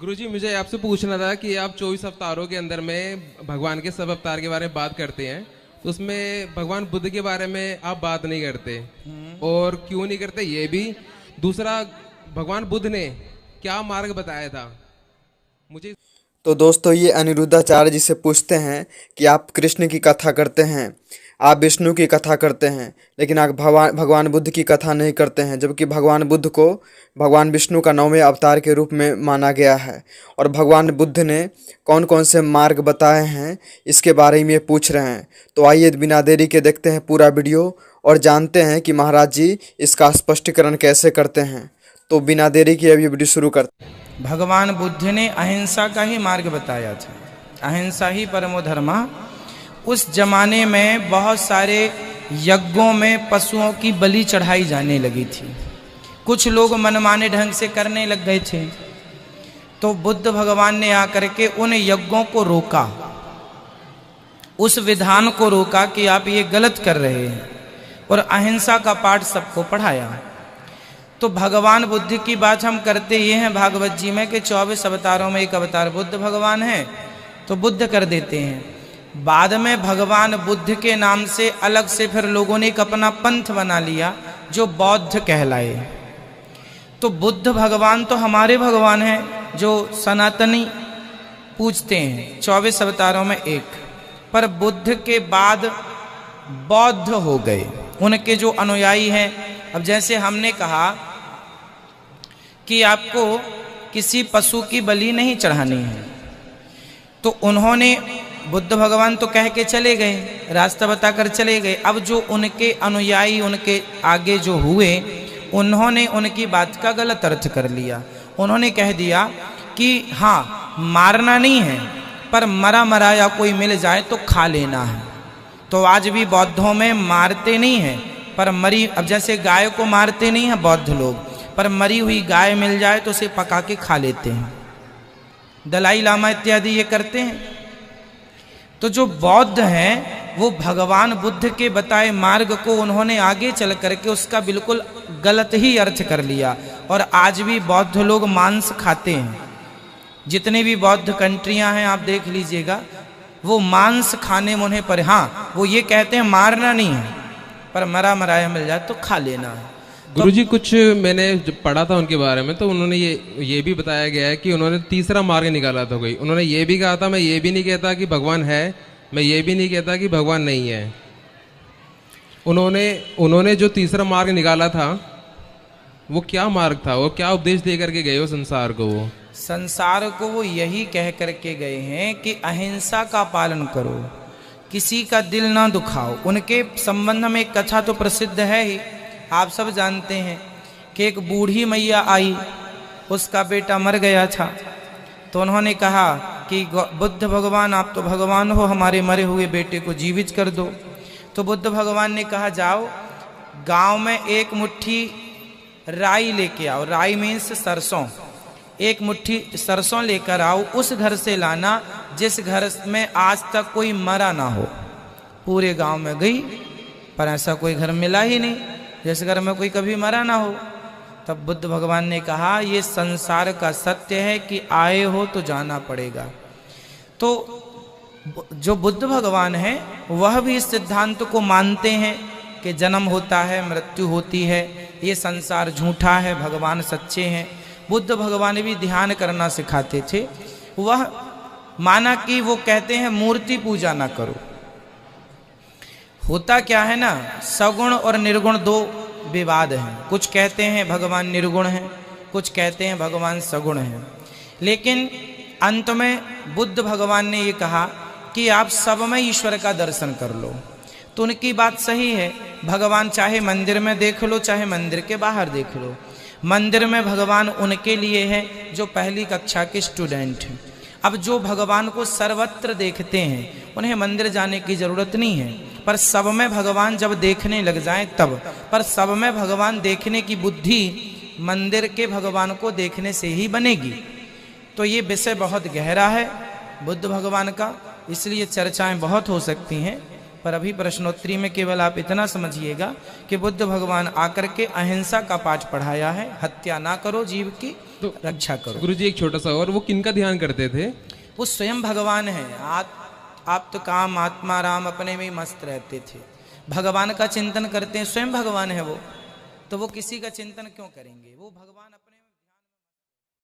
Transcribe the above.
गुरुजी, मुझे आपसे पूछना था कि आप 24 अवतारों के अंदर में भगवान के सब अवतार के बारे में बात करते हैं, तो उसमें भगवान बुद्ध के बारे में आप बात नहीं करते, और क्यों नहीं करते ये भी। दूसरा, भगवान बुद्ध ने क्या मार्ग बताया था मुझे। तो दोस्तों, ये अनिरुद्धाचार्य जी से पूछते हैं कि आप कृष्ण की कथा करते हैं, आप विष्णु की कथा करते हैं, लेकिन आप भगवान बुद्ध की कथा नहीं करते हैं, जबकि भगवान बुद्ध को भगवान विष्णु का 9वें अवतार के रूप में माना गया है। और भगवान बुद्ध ने कौन कौन से मार्ग बताए हैं, इसके बारे में पूछ रहे हैं। तो आइए बिना देरी के देखते हैं पूरा वीडियो और जानते हैं कि महाराज जी इसका स्पष्टीकरण कैसे करते हैं। तो बिना देरी के अभी वीडियो शुरू करते हैं। भगवान बुद्ध ने अहिंसा का ही मार्ग बताया था। अहिंसा ही परमो धर्मा। उस जमाने में बहुत सारे यज्ञों में पशुओं की बलि चढ़ाई जाने लगी थी। कुछ लोग मनमाने ढंग से करने लग गए थे, तो बुद्ध भगवान ने आकर के उन यज्ञों को रोका, उस विधान को रोका कि आप ये गलत कर रहे हैं, और अहिंसा का पाठ सबको पढ़ाया। तो भगवान बुद्ध की बात हम करते ये हैं भागवत जी में कि 24 अवतारों में एक अवतार बुद्ध भगवान है, तो बुद्ध कर देते हैं। बाद में भगवान बुद्ध के नाम से अलग से फिर लोगों ने एक अपना पंथ बना लिया जो बौद्ध कहलाए। तो बुद्ध भगवान तो हमारे भगवान हैं जो सनातनी पूजते हैं, 24 अवतारों में एक। पर बुद्ध के बाद बौद्ध हो गए, उनके जो अनुयायी हैं। अब जैसे हमने कहा कि आपको किसी पशु की बलि नहीं चढ़ानी है, तो उन्होंने बुद्ध भगवान तो कह के चले गए, रास्ता बताकर चले गए। अब जो उनके अनुयायी, उनके आगे जो हुए, उन्होंने उनकी बात का गलत अर्थ कर लिया। उन्होंने कह दिया कि हाँ, मारना नहीं है, पर मरा मराया कोई मिल जाए तो खा लेना है। तो आज भी बौद्धों में मारते नहीं हैं, पर मरी, अब जैसे गाय को मारते नहीं हैं बौद्ध लोग, पर मरी हुई गाय मिल जाए तो उसे पका के खा लेते हैं। दलाई लामा इत्यादि ये करते हैं। तो जो बौद्ध हैं वो भगवान बुद्ध के बताए मार्ग को उन्होंने आगे चल करके उसका बिल्कुल गलत ही अर्थ कर लिया। और आज भी बौद्ध लोग मांस खाते हैं। जितने भी बौद्ध कंट्रियां हैं आप देख लीजिएगा, वो मांस खाने में उन्हें पर, हाँ, वो ये कहते हैं मारना नहीं है, पर मरा मराया मिल जाए तो खा लेना है। गुरुजी, कुछ मैंने जब पढ़ा था उनके बारे में, तो उन्होंने ये भी बताया गया है कि उन्होंने तीसरा मार्ग निकाला था कोई। उन्होंने ये भी कहा था, मैं ये भी नहीं कहता कि भगवान है, मैं ये भी नहीं कहता कि भगवान नहीं है। उन्होंने जो तीसरा मार्ग निकाला था वो क्या मार्ग था, वो क्या उपदेश दे करके गए हो संसार को? वो संसार को वो यही कह करके गए हैं कि अहिंसा का पालन करो, किसी का दिल ना दुखाओ। उनके संबंध में एक कथा तो प्रसिद्ध है ही, आप सब जानते हैं कि एक बूढ़ी मैया आई, उसका बेटा मर गया था। तो उन्होंने कहा कि बुद्ध भगवान, आप तो भगवान हो, हमारे मरे हुए बेटे को जीवित कर दो। तो बुद्ध भगवान ने कहा, जाओ गांव में एक मुट्ठी राई लेके आओ। राई मीन्स सरसों। एक मुट्ठी सरसों लेकर आओ, उस घर से लाना जिस घर में आज तक कोई मरा ना हो। पूरे गांव में गई, पर ऐसा कोई घर मिला ही नहीं जिस घर में कोई कभी मरा ना हो। तब बुद्ध भगवान ने कहा, ये संसार का सत्य है कि आए हो तो जाना पड़ेगा। तो जो बुद्ध भगवान है वह भी इस सिद्धांत को मानते हैं कि जन्म होता है, मृत्यु होती है, ये संसार झूठा है, भगवान सच्चे हैं। बुद्ध भगवान भी ध्यान करना सिखाते थे। वह माना कि वो कहते हैं मूर्ति पूजा ना करो। होता क्या है ना, सगुण और निर्गुण दो विवाद हैं। कुछ कहते हैं भगवान निर्गुण हैं, कुछ कहते हैं भगवान सगुण हैं। लेकिन अंत में बुद्ध भगवान ने ये कहा कि आप सब में ईश्वर का दर्शन कर लो। तो उनकी बात सही है। भगवान चाहे मंदिर में देख लो, चाहे मंदिर के बाहर देख लो। मंदिर में भगवान उनके लिए है जो पहली कक्षा के स्टूडेंट हैं। अब जो भगवान को सर्वत्र देखते हैं उन्हें मंदिर जाने की जरूरत नहीं है, पर सब में भगवान जब देखने लग जाएं तब। पर सब में भगवान देखने की बुद्धि मंदिर के भगवान को देखने से ही बनेगी। तो ये विषय बहुत गहरा है बुद्ध भगवान का, इसलिए चर्चाएं बहुत हो सकती हैं, पर अभी प्रश्नोत्तरी में केवल आप इतना समझिएगा कि बुद्ध भगवान आकर के अहिंसा का पाठ पढ़ाया है, हत्या ना करो, जीव की तो रक्षा करो। गुरुजी एक छोटा सा और, वो किनका ध्यान करते थे? वो स्वयं भगवान है। आप तो काम आत्मा राम अपने में ही मस्त रहते थे, भगवान का चिंतन करते हैं, स्वयं भगवान है वो, तो वो किसी का चिंतन क्यों करेंगे? वो भगवान